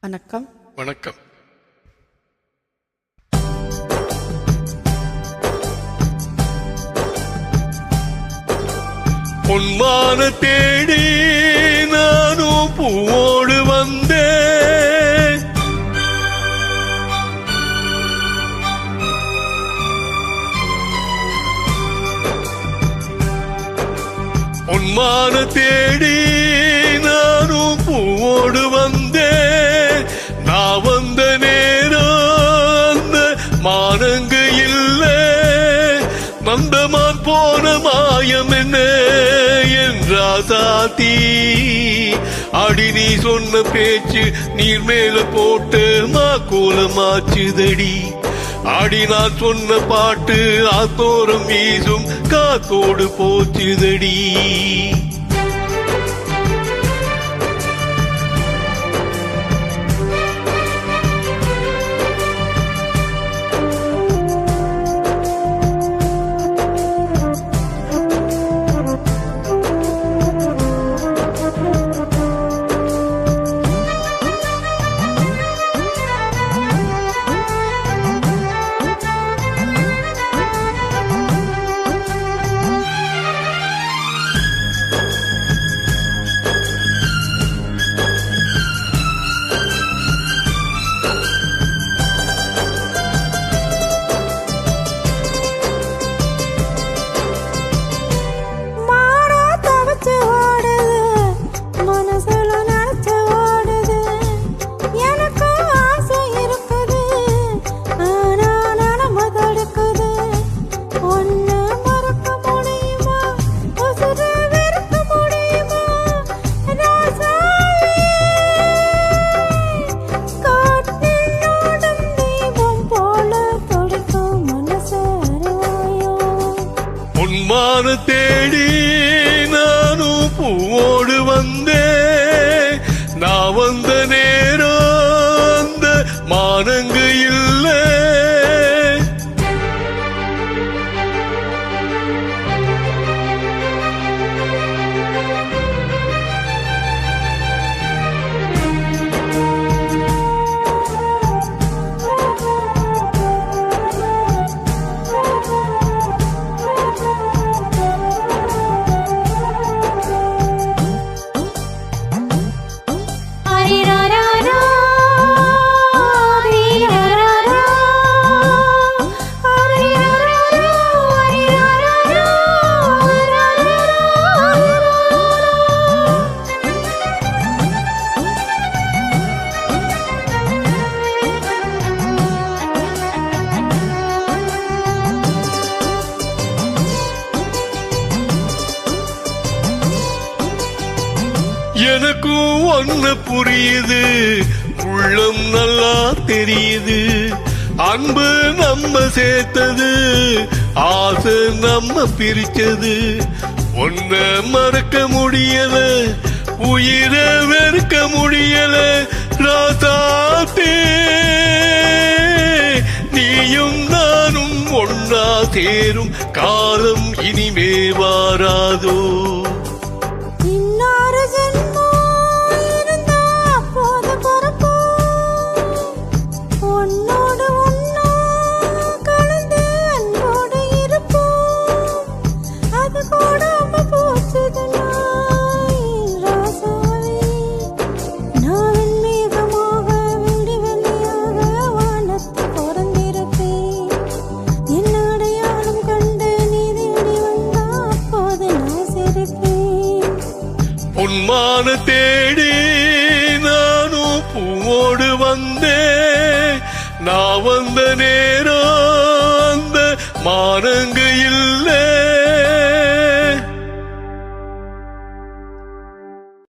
வணக்கம். வணக்கம். பொன்மான தேடி நானும் பூவோடு வந்தேன். பொன்மான தேடி நானும் பூவோடு வந்தேன். நான் வந்த நேரம் அந்த மானங்கு இல்லை. நந்தமான் போன மாயம் என்ன என்றாசாத்தி அடி நீ சொன்ன பேச்சு நீர் மேல போட்டு மாக்கோலமாச்சுதடி. அடி நான் சொன்ன பாட்டு ஆத்தோரம் வீசும் காத்தோடு போச்சுதடி. பொன்மான தேடி நானும் பூவோடு வந்தேன். நான் வந்த நேரம் அந்த மானங்கு இல்லை. எனக்கும் ஒன்னு புரியுது, உள்ளம் நல்லா தெரியுது. அன்பு நம்ம சேர்த்தது, ஆசை நம்ம பிரிச்சது. ஒன்ன மறக்க முடியல, உயிரை வெறுக்க முடியல. ராசாத்தே நீயும் நானும் ஒன்னா சேரும் காலம் இனிமே வாராதோ. பொன்மான தேடி நானும் பூவோடு வந்தேன். நான் வந்த நேரம் அந்த மானங்கு இல்லை.